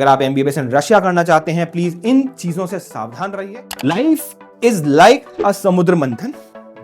अगर आप MBBS in Russia करना चाहते हैं, प्लीज इन चीजों से सावधान रहिए। लाइफ इज लाइक अ समुद्र मंथन,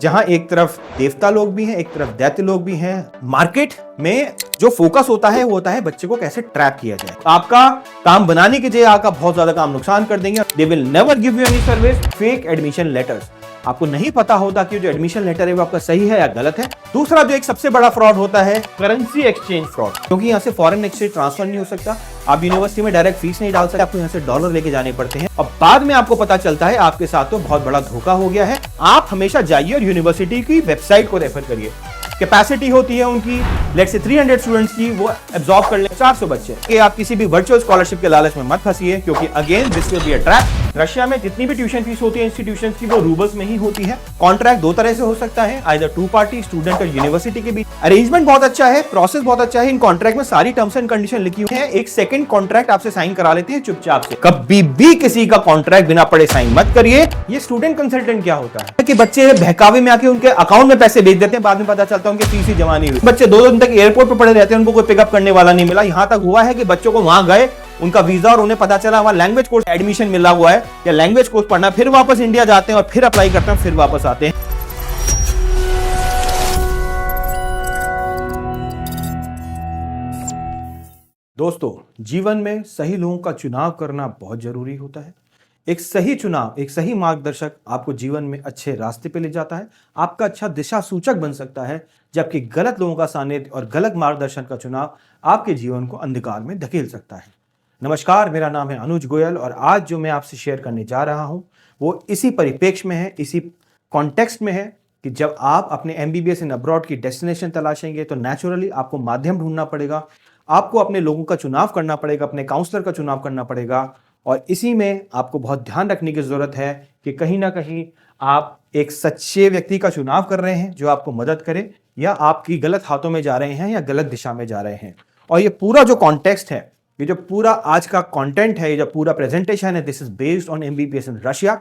जहां एक तरफ देवता लोग भी हैं, एक तरफ दैत्य लोग भी हैं। मार्केट में जो फोकस होता है वो होता है बच्चे को कैसे ट्रैप किया जाए। आपका काम बनाने के जगह आपका बहुत ज्यादा काम नुकसान कर देंगे। They will never give you any service. Fake admission letters, आपको नहीं पता होता कि जो एडमिशन लेटर है वो आपका सही है या गलत है। दूसरा जो एक सबसे बड़ा फ्रॉड होता है करेंसी एक्सचेंज फ्रॉड, क्योंकि यहाँ से फॉरेन एक्सचेंज ट्रांसफर नहीं हो सकता। आप यूनिवर्सिटी में डायरेक्ट फीस नहीं डाल सकते, आपको यहाँ से डॉलर लेके जाने पड़ते हैं और बाद में आपको पता चलता है आपके साथ तो बहुत बड़ा धोखा हो गया है। आप हमेशा जाइए और यूनिवर्सिटी की वेबसाइट को रेफर करिए। कैपेसिटी होती है उनकी लेट्स से 300 स्टूडेंट्स की, वो एब्जॉर्ब कर ले 400 बच्चे। कि आप किसी भी वर्चुअल स्कॉलरशिप के लालच में मत फंसिए, क्योंकि again this will be a trap. Russia में जितनी भी ट्यूशन फीस होती है इंस्टीट्यूशन की, वो रूबल्स में ही होती है। कॉन्ट्रैक्ट दो तरह से हो सकता है, आइदर टू पार्टी, स्टूडेंट और यूनिवर्सिटी के बीच। अरेंजमेंट बहुत अच्छा है, प्रोसेस बहुत अच्छा है। इन कॉन्ट्रैक्ट में सारी टर्म्स एंड कंडीशन लिखी हुई है। एक सेकंड कॉन्ट्रैक्ट आपसे साइन करा लेते हैं चुपचाप से। कभी भी किसी का कॉन्ट्रैक्ट बिना पढ़े साइन मत करिए। ये स्टूडेंट कंसल्टेंट क्या होता है कि बच्चे बहकावे में आके उनके अकाउंट में पैसे भेज देते हैं, बाद में पता चलता है उनके फीस ही जमा नहीं हुई। बच्चे 2 दिन तक एयरपोर्ट पर पड़े रहते हैं, उनको कोई पिकअप करने वाला नहीं मिला। यहां तक हुआ है कि बच्चों को वहां गए, उनका वीजा और उन्हें पता चला वहां लैंग्वेज कोर्स एडमिशन मिला हुआ है या लैंग्वेज कोर्स पढ़ना, फिर वापस इंडिया जाते हैं और फिर अप्लाई करते हैं, फिर वापस आते हैं। दोस्तों, जीवन में सही लोगों का चुनाव करना बहुत जरूरी होता है। एक सही चुनाव, एक सही मार्गदर्शक आपको जीवन में अच्छे रास्ते पे ले जाता है, आपका अच्छा दिशा सूचक बन सकता है, जबकि गलत लोगों का सानिध्य और गलत मार्गदर्शन का चुनाव आपके जीवन को अंधकार में धकेल सकता है। नमस्कार, मेरा नाम है अनुज गोयल और आज जो मैं आपसे शेयर करने जा रहा हूं वो इसी परिप्रेक्ष्य में है, इसी कॉन्टेक्स्ट में है कि जब आप अपने एमबीबीएस इन अब्रॉड की डेस्टिनेशन तलाशेंगे तो नेचुरली आपको माध्यम ढूंढना पड़ेगा, आपको अपने लोगों का चुनाव करना पड़ेगा, अपने काउंसलर का चुनाव करना पड़ेगा। और इसी में आपको बहुत ध्यान रखने की जरूरत है कि कहीं ना कहीं आप एक सच्चे व्यक्ति का चुनाव कर रहे हैं जो आपको मदद करे, या आपकी गलत हाथों में जा रहे हैं या गलत दिशा में जा रहे हैं। और ये पूरा जो कॉन्टेक्स्ट है, ये जो पूरा आज का कंटेंट है, ये जो पूरा प्रेजेंटेशन है, this is based on MBBS in Russia.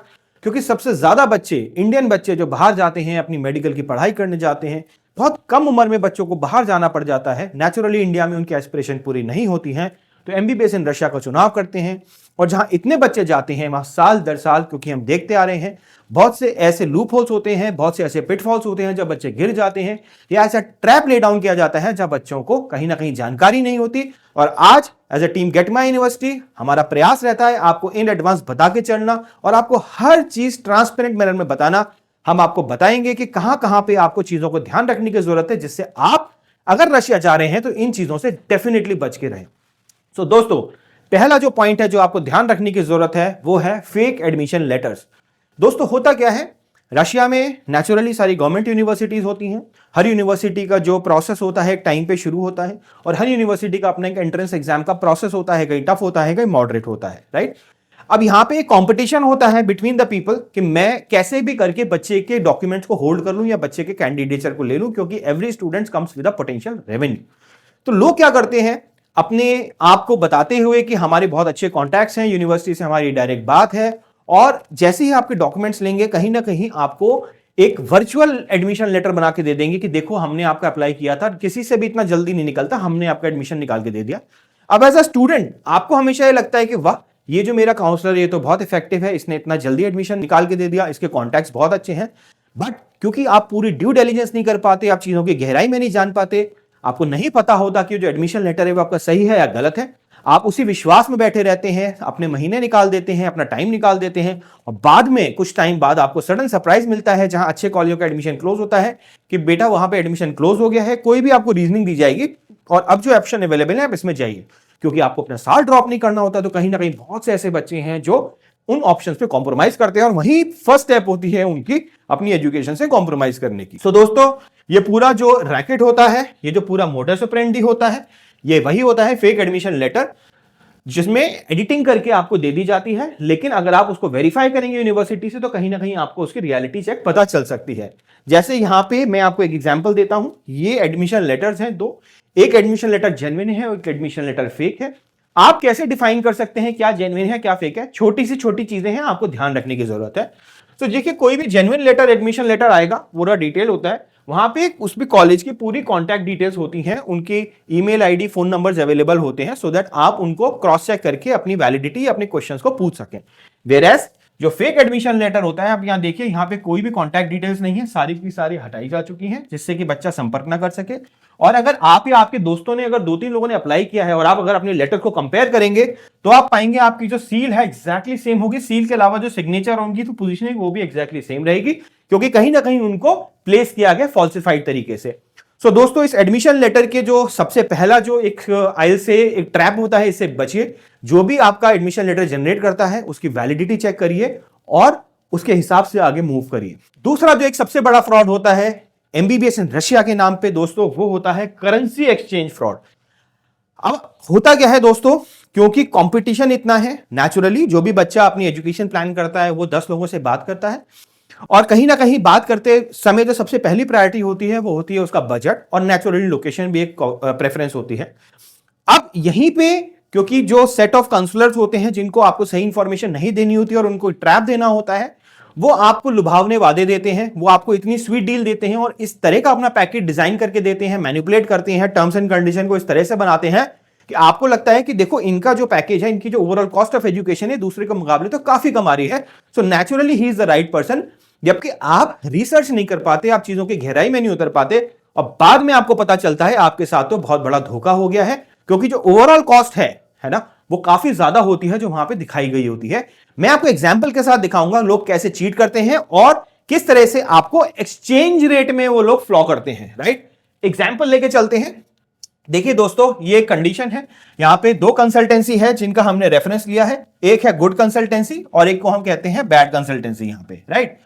क्योंकि सबसे ज्यादा बच्चे, इंडियन बच्चे जो बाहर जाते हैं अपनी मेडिकल की पढ़ाई करने जाते हैं, बहुत कम उम्र में बच्चों को बाहर जाना पड़ जाता है। नेचुरली इंडिया में उनकी एस्पिरेशन पूरी नहीं होती हैं, तो एमबीबीएस इन रशिया का चुनाव करते हैं। और जहां इतने बच्चे जाते हैं वहां साल दर साल, क्योंकि हम देखते आ रहे हैं, बहुत से ऐसे लूप होल्स होते हैं, बहुत से ऐसे पिटफॉल्स होते हैं जब बच्चे गिर जाते हैं, या ऐसा ट्रैप ले डाउन किया जाता है जब बच्चों को कहीं ना कहीं जानकारी नहीं होती। और आज as a team get my university हमारा प्रयास रहता है आपको इन एडवांस बता के चलना और आपको हर चीज ट्रांसपेरेंट मैनर में बताना। हम आपको बताएंगे कि कहां पे आपको चीजों को ध्यान रखने की जरूरत है, जिससे आप अगर रशिया जा रहे हैं तो इन चीजों से डेफिनेटली बच के रहें। सो दोस्तों, पहला जो पॉइंट है जो आपको ध्यान रखने की जरूरत है वो है फेक एडमिशन लेटर्स। दोस्तों, होता क्या है, रशिया में नेचुरली सारी गवर्नमेंट यूनिवर्सिटीज होती हैं। हर यूनिवर्सिटी का जो प्रोसेस होता है एक टाइम पे शुरू होता है, और हर यूनिवर्सिटी का अपना एक एंट्रेंस एग्जाम का प्रोसेस होता है, कहीं टफ होता है, कहीं मॉडरेट होता है, राइट। अब यहां पे एक कंपटीशन होता है बिटवीन द पीपल कि मैं कैसे भी करके बच्चे के डॉक्यूमेंट्स को होल्ड कर लूं या बच्चे के कैंडिडेचर को ले लूं, क्योंकि every student comes with a potential revenue. तो लोग क्या करते हैं, अपने आप को बताते हुए कि हमारे बहुत अच्छे कॉन्टैक्ट्स हैं, यूनिवर्सिटी से हमारी डायरेक्ट बात है, और जैसे ही आपके डॉक्यूमेंट्स लेंगे कहीं ना कहीं आपको एक वर्चुअल एडमिशन लेटर बना के दे देंगे कि देखो हमने आपका अप्लाई किया था, किसी से भी इतना जल्दी नहीं निकलता, हमने आपका एडमिशन निकाल के दे दिया। अब एज अ स्टूडेंट आपको हमेशा ये लगता है कि वाह, ये जो मेरा काउंसलर ये तो बहुत इफेक्टिव है, इसने इतना जल्दी एडमिशन निकाल के दे दिया, इसके कॉन्टैक्ट्स बहुत अच्छे हैं। बट क्योंकि आप पूरी ड्यू डिलिजेंस नहीं कर पाते, आप चीजों की गहराई में नहीं जान पाते, आपको नहीं पता होता कि जो एडमिशन लेटर है वो आपका सही है या गलत है, आप उसी विश्वास में बैठे रहते हैं, अपने महीने निकाल देते हैं, अपना टाइम निकाल देते हैं, और बाद में कुछ टाइम बाद आपको सडन सरप्राइज मिलता है जहां अच्छे कॉलेजों का एडमिशन क्लोज होता है कि बेटा वहां पे एडमिशन क्लोज हो गया है। कोई भी आपको रीजनिंग दी जाएगी और अब जो ऑप्शन अवेलेबल है आप इसमें जाइए, क्योंकि आपको अपना साल ड्रॉप नहीं करना होता। तो कहीं ना कहीं बहुत से ऐसे बच्चे हैं जो उन ऑप्शंस पे कॉम्प्रोमाइज करते हैं, और वही फर्स्ट स्टेप होती है उनकी अपनी एजुकेशन से कॉम्प्रोमाइज करने की। सो दोस्तों, ये पूरा जो रैकेट होता है, ये जो पूरा मोडस ऑपरेंडी होता है, ये वही होता है फेक एडमिशन लेटर, जिसमें एडिटिंग करके आपको दे दी जाती है। लेकिन अगर आप उसको वेरीफाई करेंगे यूनिवर्सिटी से तो कहीं ना कहीं आपको उसकी रियलिटी चेक पता चल सकती है। जैसे यहां पे मैं आपको एक एग्जांपल देता हूं, ये एडमिशन लेटर्स हैं दो, एक एडमिशन लेटर जेन्युइन है और एक एडमिशन लेटर फेक है। आप कैसे डिफाइन कर सकते हैं क्या जेन्युइन है क्या फेक है? छोटी सी छोटी चीजें हैं, आपको ध्यान रखने की जरूरत है। तो देखिए, कोई भी जेन्युइन लेटर, एडमिशन लेटर आएगा, पूरा डिटेल होता है, वहां पे उसमें कॉलेज की पूरी कॉन्टैक्ट डिटेल्स होती हैं, उनकी email ID, phone numbers available होते हैं, सो दैट आप उनको क्रॉस चेक करके अपनी वैलिडिटी, अपने क्वेश्चंस को पूछ सकें। वेयरएज जो फेक एडमिशन लेटर होता है, आप यहां देखिए, यहां पे कोई भी कॉन्टैक्ट डिटेल्स नहीं है, सारी की सारी हटाई जा चुकी हैं, जिससे कि बच्चा संपर्क ना कर सके। और अगर आप या आपके दोस्तों ने, अगर 2-3 लोगों ने अप्लाई किया है और आप अगर अपने लेटर को कंपेयर करेंगे, तो आप पाएंगे आपकी जो सील है एग्जैक्टली सेम होगी। सील के अलावा जो सिग्नेचर होंगी, तो पोजीशनिंग वो भी एग्जैक्टली सेम रहेगी, क्योंकि कहीं ना कहीं उनको प्लेस किया गया फॉल्सिफाइड तरीके से। सो दोस्तों, इस एडमिशन लेटर के जो सबसे पहला जो एक आइल से एक ट्रैप होता है, इससे बचिए। जो भी आपका एडमिशन लेटर जनरेट करता है, उसकी वैलिडिटी चेक करिए और उसके हिसाब से आगे मूव करिए। दूसरा जो एक सबसे बड़ा फ्रॉड होता है एमबीबीएस इन रशिया के नाम पे दोस्तों, वो होता है करेंसी एक्सचेंज फ्रॉड। अब होता क्या है दोस्तों, क्योंकि कंपटीशन इतना है, नेचुरली जो भी बच्चा अपनी एजुकेशन प्लान करता है वो 10 लोगों से बात करता है, और कहीं ना कहीं बात करते समय जो सबसे पहली प्रायोरिटी होती है वो होती है उसका बजट, और नेचुरली लोकेशन भी एक प्रेफरेंस होती है। अब यहीं पे क्योंकि जो सेट ऑफ काउंसलर्स होते हैं जिनको आपको सही इंफॉर्मेशन नहीं देनी होती और उनको ट्रैप देना होता है, वो आपको लुभावने वादे देते हैं, वो आपको इतनी स्वीट डील देते हैं और इस तरह का अपना पैकेज डिजाइन करके देते हैं, मैनिपुलेट करते हैं, टर्म्स एंड कंडीशन को इस तरह से बनाते हैं कि आपको लगता है कि देखो इनका जो पैकेज है, इनकी जो ओवरऑल कॉस्ट ऑफ एजुकेशन है दूसरे के मुकाबले तो काफी कम आ रही है, so naturally he is the right person. जबकि आप रिसर्च नहीं कर पाते, आप चीजों की गहराई में नहीं उतर पाते, और बाद में आपको पता चलता है आपके साथ तो बहुत बड़ा धोखा हो गया है, क्योंकि जो ओवरऑल कॉस्ट है ना, वो काफी ज्यादा होती है जो वहां पे दिखाई गई होती है। मैं आपको एग्जांपल के साथ दिखाऊंगा लोग कैसे चीट करते हैं और किस तरह से आपको एक्सचेंज रेट में वो लोग फ्लॉ करते हैं, राइट। एग्जांपल लेके चलते हैं। देखिए दोस्तों, ये कंडीशन है, यहां पे 2 कंसल्टेंसी है जिनका हमने रेफरेंस लिया है, एक है गुड कंसल्टेंसी और एक को हम कहते हैं बैड कंसल्टेंसी यहां पे, राइट।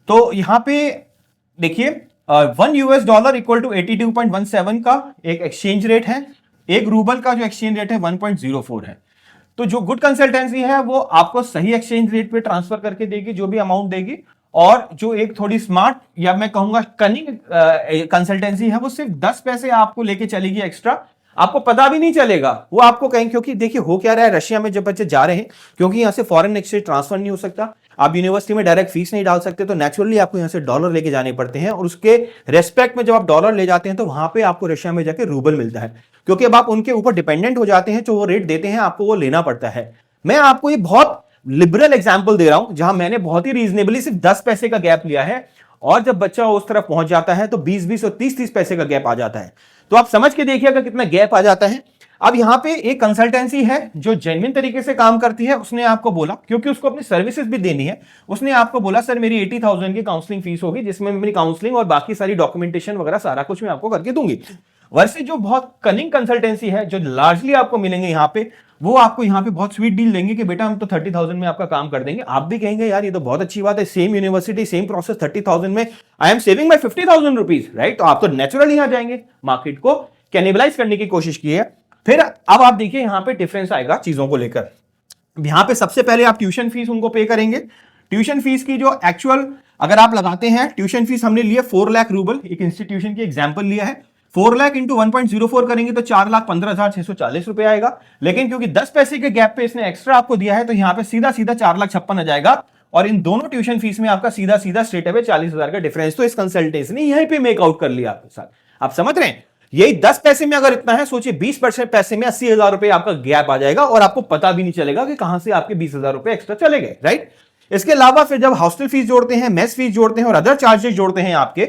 तो यहां पे देखिए, $1 इक्वल टू 82.17 का एक एक्सचेंज रेट है, एक रूबल का जो एक्सचेंज रेट है 1.04 है। तो जो गुड कंसल्टेंसी है वो आपको सही एक्सचेंज रेट पे ट्रांसफर करके देगी जो भी अमाउंट देगी, और जो एक थोड़ी स्मार्ट या मैं कहूंगा कनिंग कंसल्टेंसी है वो सिर्फ 10 पैसे आपको लेके चलेगी एक्स्ट्रा, आपको पता भी नहीं चलेगा वो आपको कहेंगे। क्योंकि देखिए हो क्या रहा है, रशिया में जब बच्चे जा रहे हैं, क्योंकि यहां से फॉरेन एक्सचेंज ट्रांसफर नहीं हो सकता, आप यूनिवर्सिटी में डायरेक्ट फीस नहीं डाल सकते, तो नेचुरली आपको यहां से डॉलर लेके जाने पड़ते हैं, और उसके रेस्पेक्ट में जब आप डॉलर ले जाते हैं तो वहां पे आपको रशिया में जाके रूबल मिलता है, क्योंकि अब आप उनके ऊपर डिपेंडेंट हो जाते हैं, जो वो रेट देते हैं आपको वो लेना पड़ता है। मैं आपको ये बहुत लिबरल एग्जाम्पल दे रहा हूं, जहां मैंने बहुत ही रीजनेबली सिर्फ 10 पैसे का गैप लिया है, और जब बच्चा उस तरफ पहुंच जाता है तो 20-20 और 30-30 पैसे का गैप आ जाता है। तो आप समझ के देखिएगा कितना गैप आ जाता है। अब यहां पे एक कंसल्टेंसी है जो जेन्युइन तरीके से काम करती है, उसने आपको बोला, क्योंकि उसको अपनी सर्विसेज भी देनी है, उसने आपको बोला सर मेरी 80,000 की काउंसलिंग फीस होगी, जिसमें मेरी काउंसलिंग और बाकी सारी डॉक्यूमेंटेशन वगैरह सारा कुछ मैं आपको करके दूंगी। वैसे जो बहुत कनिंग कंसल्टेंसी है जो लार्जली आपको मिलेंगे यहाँ पे, वो आपको यहाँ पे बहुत स्वीट डील देंगे कि बेटा हम तो 30,000 में आपका काम कर देंगे। आप भी कहेंगे यार ये तो बहुत अच्छी बात है, सेम यूनिवर्सिटी सेम प्रोसेस, 30,000 में I am saving my 50,000 rupees, right. तो आप तो नेचुरली यहाँ जाएंगे, मार्केट को कैनिबलाइज करने की कोशिश की है। फिर अब आप देखिए यहाँ पे डिफरेंस आएगा चीजों को लेकर। यहाँ पे सबसे पहले आप ट्यूशन फीस उनको पे करेंगे। ट्यूशन फीस की जो एक्चुअल अगर आप लगाते हैं, ट्यूशन फीस हमने लिया 4 लाख रूबल, एक इंस्टीट्यूशन की एग्जांपल लिया है, 4 लाख इंटू 1.04 करेंगे तो 4,15,640 रुपए आएगा। लेकिन क्योंकि 10 पैसे के गैप पे इसने एक्स्ट्रा आपको दिया है, तो यहाँ पे सीधा सीधा 4,56,000 आ जाएगा, और इन दोनों ट्यूशन फीस में आपका सीधा सीधा स्ट्रेट अवे 40,000 का डिफरेंस तो इस कंसल्टेंसी ने यहीं पे मेकआउट कर लिया आपके साथ। आप समझ रहे हैं, यही 10 पैसे में अगर इतना है, सोचिए 20% पैसे में 80,000 रुपए आपका गैप आ जाएगा, और आपको पता भी नहीं चलेगा कि कहां से आपके 20,000 रुपए एक्स्ट्रा चले गए, राइट। इसके अलावा फिर जब हॉस्टल फीस जोड़ते हैं, मेस फीस जोड़ते हैं और अदर चार्जेस जोड़ते हैं आपके,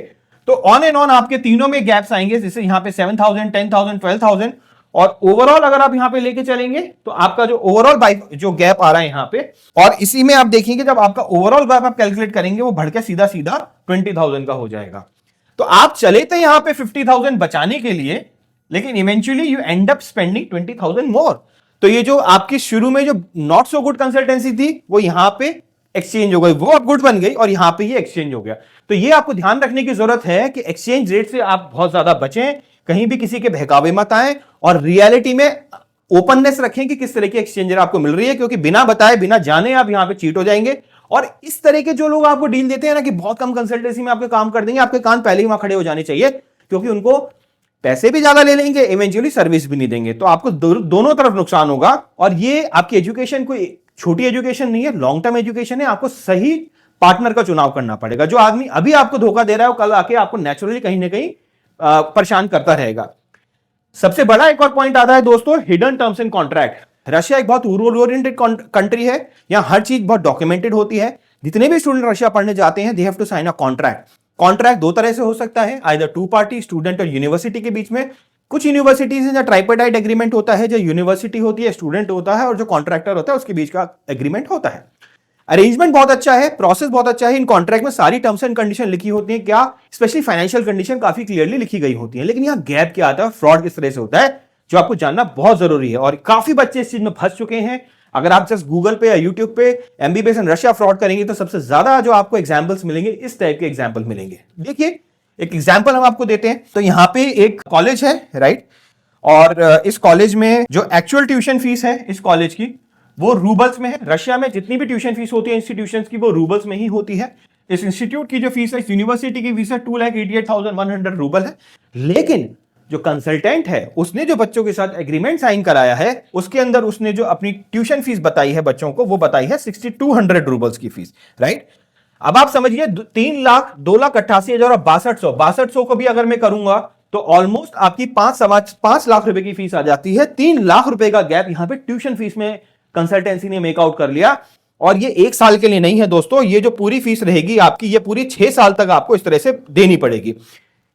तो ऑन एंड ऑन आपके तीनों में गैप्स आएंगे, जैसे यहां पे 7,000, 10,000, 12,000, और ओवरऑल अगर आप यहां पे लेके चलेंगे तो आपका जो ओवरऑल जो गैप आ रहा है यहां पे, और इसी में आप देखेंगे जब आपका ओवरऑल गैप आप कैलकुलेट करेंगे वो बढ़ के सीधा सीधा 20,000 का हो जाएगा। तो आप चले थे यहां पे 50,000 बचाने के लिए, लेकिन eventually you and up spending 20,000 मोर। तो ये जो आपकी शुरू में जो नॉट सो गुड कंसल्टेंसी थी वो यहां पे एक्सचेंज हो गई, वो अब गुड बन गई, और यहां पे ये एक्सचेंज हो गया। तो ये आपको ध्यान रखने की जरूरत है कि एक्सचेंज रेट से आप बहुत ज्यादा बचें, कहीं भी किसी के बहकावे मत आए, और रियलिटी में ओपननेस रखें कि किस तरह की एक्सचेंजर आपको मिल रही है, क्योंकि बिना बताए बिना जाने आप यहां पे चीट हो जाएंगे। और इस तरह के जो लोग आपको डील देते हैं ना कि बहुत कम कंसल्टेंसी में आपके काम कर देंगे, आपके कान पहले ही वहां खड़े हो जाने चाहिए, क्योंकि उनको पैसे भी ज्यादा ले लेंगे, इवेंचुअली सर्विस भी नहीं देंगे, तो आपको दोनों तरफ नुकसान होगा। और ये आपकी एजुकेशन कोई छोटी एजुकेशन नहीं है, लॉन्ग टर्म एजुकेशन है, आपको सही पार्टनर का चुनाव करना पड़ेगा। जो आदमी अभी आपको धोखा दे रहा है वो कल आके आपको नेचुरली कहीं ना कहीं परेशान करता रहेगा। सबसे बड़ा एक और पॉइंट आता है दोस्तों, hidden terms and contract. Russia एक बहुत रूल ओरिएंटेड कंट्री है, यहां हर चीज बहुत डॉक्यूमेंटेड होती है। जितने भी स्टूडेंट रशिया पढ़ने जाते हैं they have to sign a contract. Contract दो तरह से हो सकता है, आइदर टू पार्टी, स्टूडेंट और यूनिवर्सिटी के बीच में। कुछ यूनिवर्सिटीज हैं जहां ट्राइपार्टाइट एग्रीमेंट होता है, जो यूनिवर्सिटी होती है, स्टूडेंट होता है और जो कॉन्ट्रैक्टर होता है उसके बीच का एग्रीमेंट होता है। अरेंजमेंट बहुत अच्छा है, प्रोसेस बहुत अच्छा है। इन कॉन्ट्रैक्ट में सारी टर्म्स एंड कंडीशन लिखी होती है, क्या स्पेशली फाइनेंशियल कंडीशन काफी क्लियरली लिखी गई होती है। लेकिन यहाँ गैप क्या आता है, फ्रॉड किस तरह से होता है, जो आपको जानना बहुत जरूरी है। और काफी बच्चे इस चीज में फंस चुके हैं। अगर आप जस्ट गूगल पे या यूट्यूब पे एमबीबीएस इन रशिया फ्रॉड करेंगे तो सबसे ज्यादा जो आपको एग्जांपल्स मिलेंगे इस टाइप के एग्जांपल मिलेंगे। देखिए एक एग्जांपल हम आपको देते हैं। तो यहाँ पे एक कॉलेज है, राइट, और इस कॉलेज में जो एक्चुअल ट्यूशन फीस है इस कॉलेज की वो रूबल्स में है। रशिया में जितनी भी ट्यूशन फीस होती है इंस्टीट्यूशंस की वो रूबल्स में ही होती है। इस इंस्टीट्यूट की जो फीस है, इस यूनिवर्सिटी की फीस है 2,88,100 रूबल है। लेकिन जो कंसल्टेंट है उसने जो बच्चों के साथ एग्रीमेंट साइन कराया है उसके अंदर उसने जो अपनी ट्यूशन फीस बताई है बच्चों को वो बताई है 6,200 रूबल्स की फीस, राइट। अब आप समझिए 3,02,88,6200 को भी अगर मैं करूंगा तो ऑलमोस्ट आपकी 5 लाख रुपए की फीस आ जाती है। 3 लाख रुपए का गैप यहां पे ट्यूशन फीस में कंसल्टेंसी ने मेक आउट कर लिया। और ये एक साल के लिए नहीं है दोस्तों, ये जो पूरी फीस रहेगी आपकी ये पूरी 6 साल तक आपको इस तरह से देनी पड़ेगी।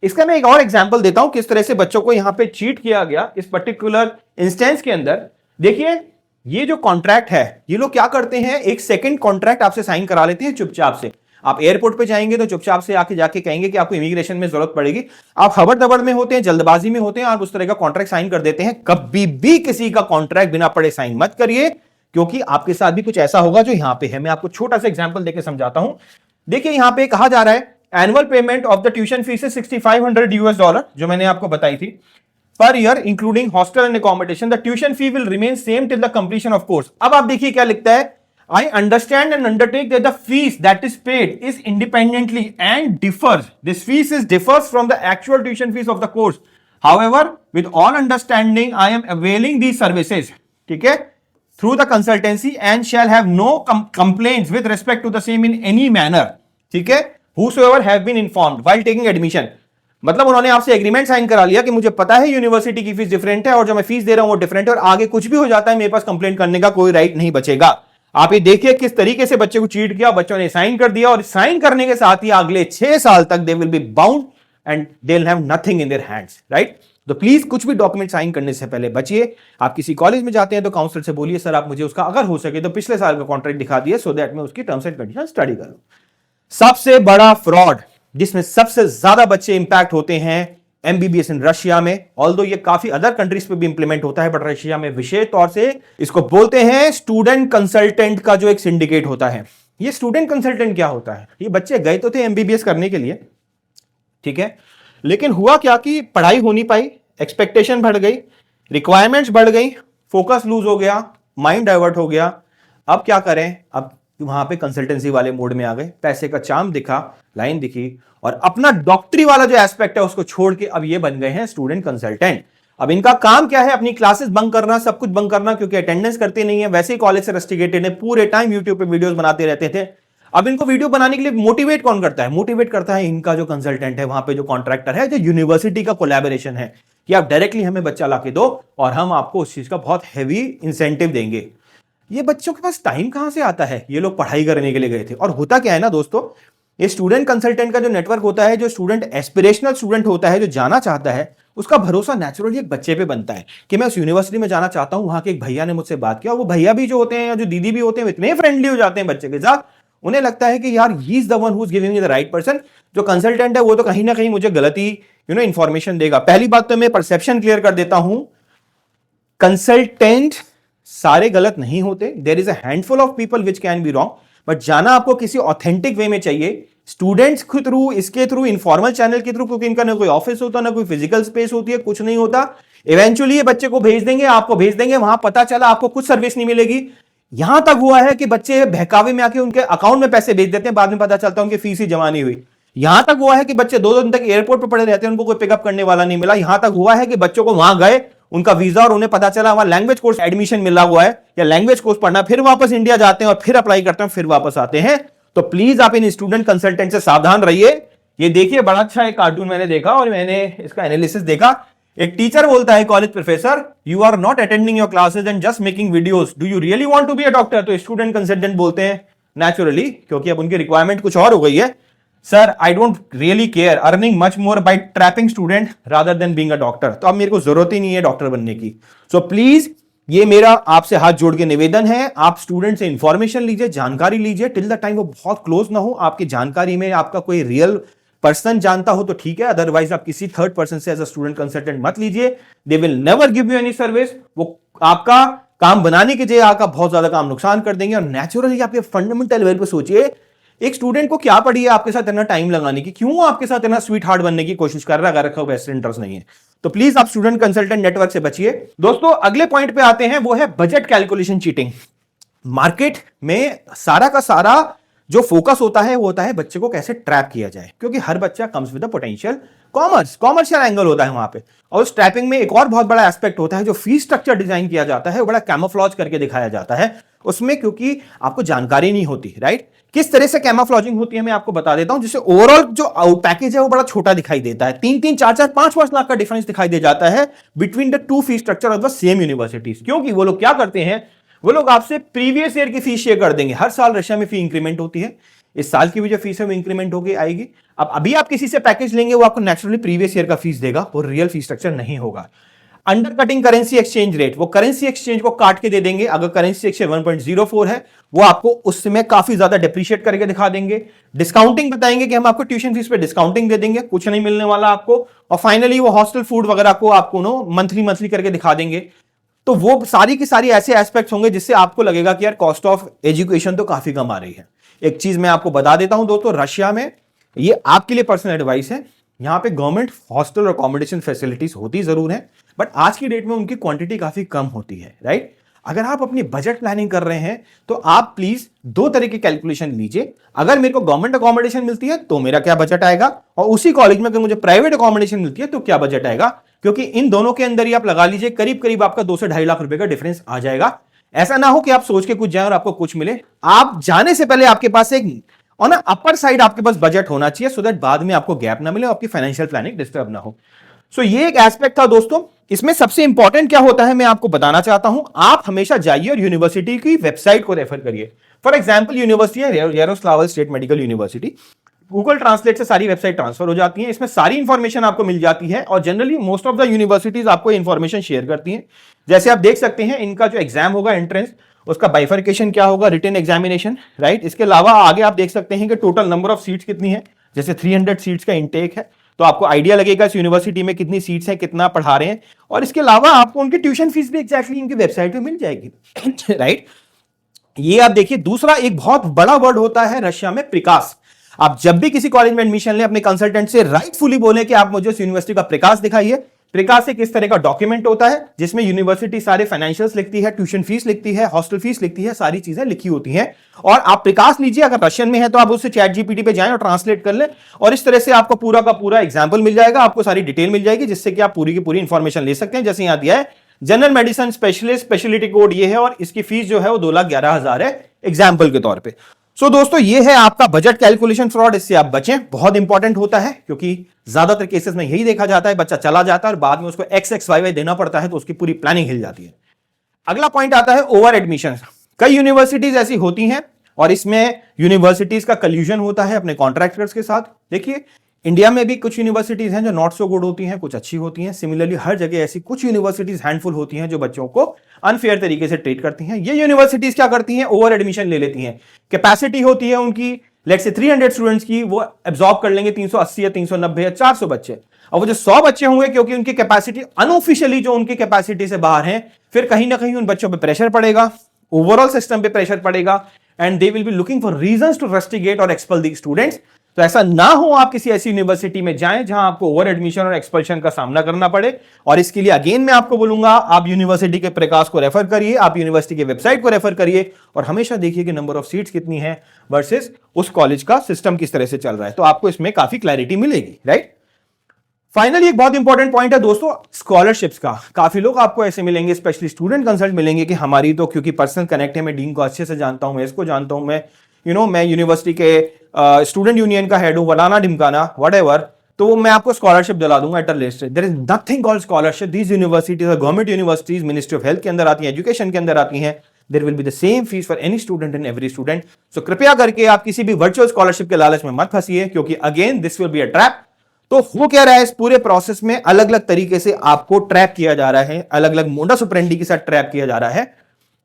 इसका मैं एक और एग्जांपल देता हूं किस तरह से बच्चों को यहां पे चीट किया गया इस पर्टिकुलर इंस्टेंस के अंदर। देखिए ये जो कॉन्ट्रैक्ट है ये लोग क्या करते हैं, एक सेकंड कॉन्ट्रैक्ट आपसे साइन करा लेते हैं चुपचाप से। आप एयरपोर्ट पे जाएंगे तो चुपचाप से आके जाके कहेंगे कि आपको इमिग्रेशन में जरूरत पड़ेगी। आप खबर दबड़ में होते हैं, जल्दबाजी में होते हैं, आप उस तरह का कॉन्ट्रैक्ट साइन कर देते हैं। कभी भी किसी का कॉन्ट्रैक्ट बिना पढ़े साइन मत करिए, क्योंकि आपके साथ भी कुछ ऐसा होगा जो यहां पे है। मैं आपको छोटा सा एग्जांपल देकर समझाता हूं। देखिए यहां पे कहा जा रहा है annual payment of the tuition fees है $6,500 जो मैंने आपको बताई थी per year including hostel and accommodation. The tuition fee will remain same till the completion of course. अब आप देखिए क्या लिखता है, I understand and undertake that the fees that is paid is independently and differs. This fees differs from the actual tuition fees of the course. However, with all understanding, I am availing these services, ठीक है, through the consultancy and shall have no complaints with respect to the same in any manner. ठीक है, whosoever have been informed while taking admission. मतलब उन्होंने आपसे agreement sign करा लिया कि मुझे पता है यूनिवर्सिटी की फीस डिफरेंट है और जो मैं फीस दे रहा हूं वो डिफरेंट है और आगे कुछ भी हो जाता है मेरे पास कंप्लेंट करने का कोई राइट नहीं बचेगा। आप ये देखिए किस तरीके से बच्चे को चीट किया, बच्चों ने साइन कर दिया और साइन करने के साथ ही अगले 6 साल तक दे will be bound and they will have nothing in their hands, right. तो प्लीज कुछ भी डॉक्यूमेंट साइन करने से पहले बचिए। आप किसी कॉलेज में जाते हैं तो काउंसलर से बोलिए सर आप मुझे उसका अगर हो सके तो पिछले साल का कॉन्ट्रैक्ट दिखा दिए सो दैट मैं उसकी टर्म्स एंड कंडीशन स्टडी करूं। सबसे बड़ा फ्रॉड जिसमें सबसे ज्यादा बच्चे इंपैक्ट होते हैं एमबीबीएस इन रशिया में, ऑल्दो ये काफी अदर कंट्रीज पे भी इंप्लीमेंट होता है बट रशिया में विशेष तौर से इसको बोलते हैं स्टूडेंट कंसल्टेंट का जो एक सिंडिकेट होता है। ये स्टूडेंट कंसल्टेंट क्या होता है, ये बच्चे गए तो थे एमबीबीएस करने के लिए, ठीक है, लेकिन हुआ क्या कि पढ़ाई हो नहीं पाई, एक्सपेक्टेशन बढ़ गई, रिक्वायरमेंट्स बढ़ गई, फोकस लूज हो गया, माइंड डाइवर्ट हो गया। अब क्या करें, अब वहां पे कंसल्टेंसी वाले मोड में आ गए, पैसे का चाम दिखा, लाइन दिखी और अपना डॉक्टरी वाला जो एस्पेक्ट है उसको छोड़ के अब ये बन गए हैं स्टूडेंट कंसल्टेंट। अब इनका काम क्या है, अपनी क्लासेस बंक करना, सब कुछ बंक करना, क्योंकि अटेंडेंस करते नहीं है, वैसे ही कॉलेज से रस्टिकेटेड है, पूरे टाइम यूट्यूब पे वीडियोस बनाते रहते थे। अब इनको वीडियो बनाने के लिए मोटिवेट कौन करता है, मोटिवेट करता है इनका जो कंसल्टेंट है, वहां पे जो कॉन्ट्रैक्टर है, जो यूनिवर्सिटी का कोलैबोरेशन है कि आप डायरेक्टली हमें बच्चा लाके दो और हम आपको उस चीज का बहुत हैवी इंसेंटिव देंगे। ये बच्चों के पास टाइम कहां से आता है, ये लोग पढ़ाई करने के लिए गए थे। और होता क्या है ना दोस्तों, ये स्टूडेंट कंसल्टेंट का जो नेटवर्क होता है, जो स्टूडेंट एस्पिरेशनल स्टूडेंट होता है, जो जाना चाहता है, उसका भरोसा नेचुरली एक बच्चे पे बनता है कि मैं उस यूनिवर्सिटी में जाना चाहता हूं। वहां के एक भैया ने मुझसे बात किया, वो भैया भी जो होते हैं या जो दीदी भी होते हैं इतने फ्रेंडली हो जाते हैं बच्चे के साथ, उन्हें लगता है कि यार he is the one who is giving me the right person. जो कंसल्टेंट है वो तो कहीं ना कहीं मुझे गलती इंफॉर्मेशन देगा। पहली बात तो मैं परसेप्शन क्लियर कर देता हूं, कंसल्टेंट सारे गलत नहीं होते, there is a handful of people which can be wrong, but जाना आपको किसी ऑथेंटिक वे में चाहिए, स्टूडेंट्स के थ्रू, इसके थ्रू, इनफॉर्मल चैनल के थ्रू, क्योंकि इनका ना कोई ऑफिस होता, ना कोई फिजिकल स्पेस होती है, कुछ नहीं होता। इवेंचुअली ये बच्चे को भेज देंगे, आपको भेज देंगे, वहां पता चला आपको कुछ सर्विस नहीं मिलेगी। यहां तक हुआ है कि बच्चे बहकावे में आके उनके अकाउंट में पैसे भेज देते हैं, बाद में पता चलता है उनकी फीस ही जमा नहीं हुई। यहां तक हुआ है कि बच्चे 2 दिन तक एयरपोर्ट पर पड़े रहते हैं, उनको कोई पिकअप करने वाला नहीं मिला। यहां तक हुआ है कि बच्चों को वहां गए, उनका वीजा और उन्हें पता चला वहां लैंग्वेज कोर्स एडमिशन मिला हुआ है या लैंग्वेज कोर्स पढ़ना, फिर वापस इंडिया जाते हैं और फिर अप्लाई करते हैं, फिर वापस आते हैं। तो प्लीज आप इन स्टूडेंट कंसल्टेंट से सावधान रहिए। ये देखिए, बड़ा अच्छा एक कार्टून मैंने देखा और मैंने इसका एनालिसिस देखा। एक टीचर बोलता है, college professor, you are not attending your classes and just making videos, do you really want to be a doctor? तो स्टूडेंट कंसल्टेंट बोलते हैं नेचुरली, क्योंकि अब उनकी रिक्वायरमेंट कुछ और हो गई है, sir I don't really care, earning much more by trapping student rather than being a doctor. तो अब मेरे को जरूरत ही नहीं है डॉक्टर बनने की। सो प्लीज, ये मेरा आपसे हाथ जोड़ के निवेदन है, आप स्टूडेंट से इंफॉर्मेशन लीजिए, जानकारी लीजिए, टिल द टाइम वो बहुत क्लोज ना हो, आपकी जानकारी में आपका कोई रियल पर्सन जानता हो तो ठीक है, अदरवाइज आप किसी थर्ड पर्सन से एज अ स्टूडेंट कंसल्टेंट मत लीजिए। They will never give you any service. वो आपका काम बनाने के जगह आपका बहुत ज्यादा काम नुकसान कर देंगे। और नेचुरली आप ये फंडामेंटल लेवल पे सोचिए, एक स्टूडेंट को क्या पड़ी है आपके साथ इतना टाइम लगाने की, क्यों आपके साथ इतना स्वीट हार्ट बनने की कोशिश कर रहा है, अगर वैसे इंटरेस्ट नहीं है तो प्लीज आप स्टूडेंट कंसल्टेंट नेटवर्क से बचिए। दोस्तों अगले पॉइंट पे आते हैं, वो है बजट कैलकुलेशन चीटिंग। मार्केट में सारा का सारा जो फोकस होता है वो होता है बच्चे को कैसे ट्रैप किया जाए, क्योंकि हर बच्चा comes with a potential commercial angle होता है वहां पे। और उस ट्रैपिंग में एक और बहुत बड़ा एस्पेक्ट होता है, जो फीस स्ट्रक्चर डिजाइन किया जाता है वो बड़ा कैमोफ्लॉज करके दिखाया जाता है उसमें, क्योंकि आपको जानकारी नहीं होती, राइट। किस तरह से कैमोफ्लॉजिंग होती है मैं आपको बता देता हूं, जिससे ओवरऑल जो पैकेज है वो बड़ा छोटा दिखाई देता है। 3-3, 4-4, 5-5 लाख का डिफरेंस दिखाई दे जाता है between the two fee structure of the same universities. क्योंकि वो लोग क्या करते हैं, वो लोग आपसे प्रीवियस ईयर की फीस शेयर कर देंगे। हर साल रशिया में फी इंक्रीमेंट होती है, इस साल की भी जो फीस है वो इंक्रीमेंट होगी आएगी। अब अभी आप किसी से पैकेज लेंगे, वो आपको नेचुरली प्रीवियस ईयर का फीस देगा, वो रियल फीस स्ट्रक्चर नहीं होगा। Under cutting currency exchange rate, वो करेंसी एक्सचेंज को काट के दे देंगे। अगर करेंसी एक्सचेंज 1.04 है, वो आपको उसमें काफी ज्यादा डिप्रिशिएट करके दिखा देंगे। डिस्काउंटिंग बताएंगे कि हम आपको ट्यूशन फीस पे डिस्काउंटिंग दे देंगे, कुछ नहीं मिलने वाला आपको। और फाइनली वो हॉस्टल फूड वगैरह को आपको नो मंथली करके दिखा देंगे। तो वो सारी की सारी ऐसे एस्पेक्ट्स होंगे जिससे आपको लगेगा कि यार कॉस्ट ऑफ एजुकेशन तो काफी कम आ रही है। एक चीज मैं आपको बता देता हूं दोस्तों, रशिया में, ये आपके लिए पर्सनल एडवाइस है, यहां पे गवर्नमेंट हॉस्टल और अकोमोडेशन फैसिलिटीज होती जरूर है, बट आज की डेट में उनकी क्वांटिटी काफी कम होती है, राइट। अगर आप अपनी बजट प्लानिंग कर रहे हैं तो आप प्लीज दो तरह की कैलकुलेशन लीजिए। अगर मेरे को गवर्नमेंट अकोमोडेशन मिलती है तो मेरा क्या बजट आएगा, और उसी कॉलेज में अगर मुझे प्राइवेट अकोमोडेशन मिलती है तो क्या बजट आएगा, क्योंकि इन दोनों के अंदर ही आप लगा लीजिए करीब करीब आपका 2 से 2.5 लाख रुपए का डिफरेंस आ जाएगा। ऐसा ना हो कि आप सोच के कुछ जाए और आपको कुछ मिले। आप जाने से पहले आपके पास एक ऑन अपर साइड आपके पास बजट होना चाहिए, सो दैट बाद में आपको गैप ना मिले, आपकी फाइनेंशियल प्लानिंग डिस्टर्ब ना हो। सो ये एक एस्पेक्ट था दोस्तों। इसमें सबसे इंपॉर्टेंट क्या होता है मैं आपको बताना चाहता हूं, आप हमेशा जाइए और यूनिवर्सिटी की वेबसाइट को रेफर करिए। फॉर एग्जांपल यूनिवर्सिटी है Yaroslavl state medical university, Google translate से सारी वेबसाइट ट्रांसफर हो जाती है, इसमें सारी इंफॉर्मेशन आपको मिल जाती है। और generally most of the universities आपको इंफॉर्मेशन शेयर करती हैं। जैसे आप देख सकते हैं, इनका जो एग्जाम होगा एंट्रेंस, उसका बाइफर्केशन क्या होगा, रिटन एग्जामिनेशन, राइट। इसके अलावा आगे आप देख सकते हैं कि टोटल नंबर ऑफ सीट्स कितनी है, जैसे 300 सीट्स का इंटेक है, तो आपको आइडिया लगेगा इस यूनिवर्सिटी में कितनी सीट्स हैं, कितना पढ़ा रहे हैं। और इसके अलावा आपको उनकी ट्यूशन फीस भी एग्जैक्टली इनकी वेबसाइट पे मिल जाएगी, राइट। ये आप देखिए, दूसरा एक बहुत बड़ा वर्ड होता है रशिया में, प्रिकास। आप जब भी किसी कॉलेज में एडमिशन लें, अपने कंसल्टेंट से राइटफुली बोलें कि आप मुझे उस यूनिवर्सिटी का प्रिकास दिखाइए। प्रिकास एक इस तरह का डॉक्यूमेंट होता है जिसमें यूनिवर्सिटी सारे फाइनेंशियल्स लिखती है, ट्यूशन फीस लिखती है, हॉस्टल फीस लिखती है, सारी चीजें लिखी होती हैं। और आप प्रिकास लीजिए, अगर रशियन में है तो आप उससे चैट जीपीटी पे जाएं और ट्रांसलेट कर लें, और इस तरह से आपको पूरा का पूरा एग्जाम्पल मिल जाएगा, आपको सारी डिटेल मिल जाएगी, जिससे कि आप पूरी की पूरी इंफॉर्मेशन ले सकते हैं। जैसे यहां दिया है general medicine specialist, speciality code ये है, और इसकी फीस जो है वो 2,11,000 है एग्जाम्पल के तौर पर। सो दोस्तों, ये है आपका बजट कैलकुलेशन फ्रॉड, इससे आप बचें, बहुत इंपॉर्टेंट होता है, क्योंकि ज्यादातर केसेस में यही देखा जाता है, बच्चा चला जाता है और बाद में उसको XXYY देना पड़ता है, तो उसकी पूरी प्लानिंग हिल जाती है। अगला पॉइंट आता है ओवर एडमिशन। कई यूनिवर्सिटीज ऐसी होती हैं और इसमें यूनिवर्सिटीज का कल्यूजन होता है अपने कॉन्ट्रैक्टर्स के साथ। देखिए, इंडिया में भी कुछ यूनिवर्सिटीज हैं जो नॉट सो गुड होती हैं, कुछ अच्छी होती हैं। सिमिलरली हर जगह ऐसी कुछ यूनिवर्सिटीज हैंडफुल होती हैं जो बच्चों को अनफेयर तरीके से ट्रीट करती हैं। ये यूनिवर्सिटीज क्या करती हैं, ओवर एडमिशन ले लेती हैं। कैपेसिटी होती है उनकी लेट्स से 300 स्टूडेंट्स की, वो एब्जॉर्ब कर लेंगे 380 या 390 या 400 बच्चे। और वो जो 100 बच्चे होंगे, क्योंकि उनकी कैपेसिटी अनऑफिशियली जो उनकी कैपेसिटी से बाहर है, फिर कहीं ना कहीं उन बच्चों पे प्रेशर पड़ेगा, ओवरऑल सिस्टम पे प्रेशर पड़ेगा, and they will be looking for reasons to rusticate और एक्सपेल द स्टूडेंट्स। तो ऐसा ना हो, आप किसी ऐसी यूनिवर्सिटी में जाएं जहां आपको ओवर एडमिशन और एक्सपल्शन का सामना करना पड़े। और इसके लिए अगेन मैं आपको बोलूंगा, आप यूनिवर्सिटी के प्रकाश को रेफर करिए, आप यूनिवर्सिटी के वेबसाइट को रेफर करिए, और हमेशा देखिए कि नंबर ऑफ सीट्स कितनी है वर्सेस उस कॉलेज का सिस्टम किस तरह से चल रहा है, तो आपको इसमें काफी क्लैरिटी मिलेगी, राइट। फाइनली एक बहुत इंपॉर्टेंट पॉइंट है दोस्तों, स्कॉलरशिप्स का। काफी लोग आपको ऐसे मिलेंगे, स्पेशली स्टूडेंट कंसल्ट मिलेंगे, कि हमारी तो क्योंकि पर्सनल कनेक्ट है, मैं डीन को अच्छे से जानता हूं, मैं इसको जानता हूं, मैं मैं यूनिवर्सिटी के स्टूडेंट यूनियन का हेड हूं, फलाना ढिमकाना व्हाटएवर, तो मैं आपको स्कॉलरशिप दिला दूंगा at least. There is nothing called scholarship. These universities are government universities, ministry of health के अंदर आती हैं, एजुकेशन के अंदर आती हैं। There will be the same fees for any student and every student. So कृपया करके आप किसी भी वर्चुअल स्कॉलरशिप के लालच में मत फंसिए, क्योंकि again this will be a trap. तो हो क्या रहा है, इस पूरे प्रोसेस में अलग अलग तरीके से आपको ट्रैप किया जा रहा है, अलग अलग मोडस ऑपरेंडी के साथ ट्रैप किया जा रहा है।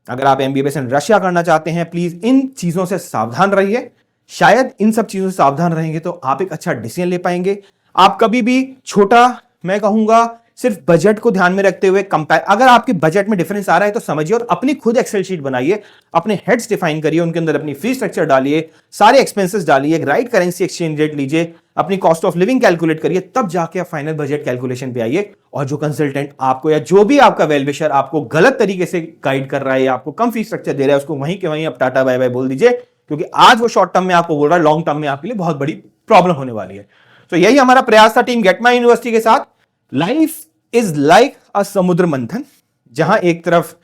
अगर आप एमबीबीएस इन रशिया करना चाहते हैं, प्लीज इन चीजों से सावधान रहिए। शायद इन सब चीजों से सावधान रहेंगे तो आप एक अच्छा डिसीजन ले पाएंगे। आप कभी भी छोटा, मैं कहूंगा सिर्फ बजट को ध्यान में रखते हुए कंपेयर, अगर आपके बजट में डिफरेंस आ रहा है तो समझिए और अपनी खुद एक्सेल शीट बनाइए, अपने हेड्स डिफाइन करिए, उनके अंदर अपनी फीस स्ट्रक्चर डालिए, सारे एक्सपेंसेस डालिए, राइट करेंसी एक्सचेंज रेट लीजिए, अपनी कॉस्ट ऑफ लिविंग कैलकुलेट करिए, तब जाके आप फाइनल बजट कैलकुलेशन पे आइए। और जो कंसल्टेंट आपको या जो भी आपका वेलविशर आपको गलत तरीके से गाइड कर रहा है या आपको कम फीस स्ट्रक्चर दे रहा है, उसको वहीं के वहीं आप टाटा बाय बाय बोल दीजिए, क्योंकि आज वो शॉर्ट टर्म में आपको बोल रहा है, लॉन्ग टर्म में आपके लिए बहुत बड़ी प्रॉब्लम होने वाली है। तो यही हमारा प्रयास था टीम गेट माई यूनिवर्सिटी के साथ। लाइफ इज लाइक अ समुद्र मंथन, जहां एक तरफ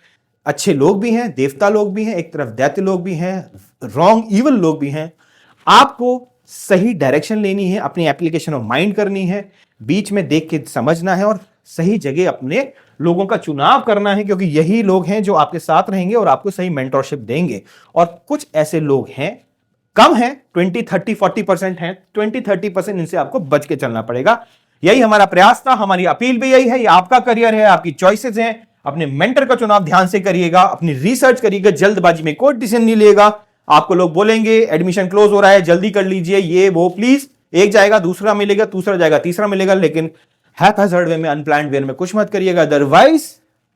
अच्छे लोग भी हैं, देवता लोग भी हैं, एक तरफ दैत्य लोग भी हैं, रॉन्ग इवल लोग भी हैं। आपको सही डायरेक्शन लेनी है, अपनी एप्लीकेशन ऑफ माइंड करनी है, बीच में देख के समझना है और सही जगह अपने लोगों का चुनाव करना है, क्योंकि यही लोग हैं जो आपके साथ रहेंगे और आपको सही मेंटरशिप देंगे। और कुछ ऐसे लोग हैं, कम है, 20, 30, 40% है, 20-30% इनसे आपको बच के चलना पड़ेगा। यही हमारा प्रयास था, हमारी अपील भी यही है। ये आपका करियर है, आपकी चॉइसेस हैं, अपने मेंटर का चुनाव ध्यान से करिएगा, अपनी रिसर्च करिएगा, जल्दबाजी में कोई डिसीजन नहीं लेगा। आपको लोग बोलेंगे एडमिशन क्लोज हो रहा है, जल्दी कर लीजिए, ये वो, प्लीज एक जाएगा दूसरा मिलेगा, दूसरा जाएगा तीसरा मिलेगा, लेकिन हैज़ार्ड वे में, अनप्लान्ड वे में कुछ मत करिएगा, अदरवाइज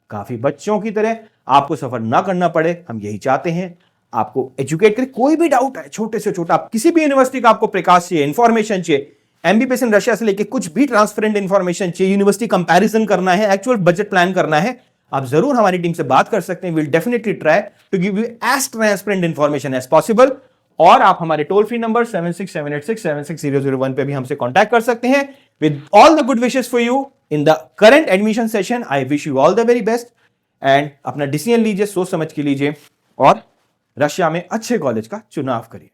काफी बच्चों की तरह आपको सफर ना करना पड़े। हम यही चाहते हैं, आपको एजुकेट करें। कोई भी डाउट है, छोटे से छोटा, आप किसी भी यूनिवर्सिटी का आपको प्रकाश चाहिए, इंफॉर्मेशन चाहिए, एमबीबीएस इन रशिया से लेके कुछ भी ट्रांसपेरेंट इंफॉर्मेशन चाहिए, यूनिवर्सिटी कंपैरिजन करना है, एक्चुअल बजट प्लान करना है, आप जरूर हमारी टीम से बात कर सकते हैं। Will definitely try to give you as transparent information as possible. और आप हमारे टोल फ्री नंबर 7678676001 पे भी हमसे कांटेक्ट कर सकते हैं। With all the good wishes for you in the current admission session, I wish you all the very best and अपना डिसीजन लीजिए, सोच समझ के लीजिए और रशिया में अच्छे कॉलेज का चुनाव करिए।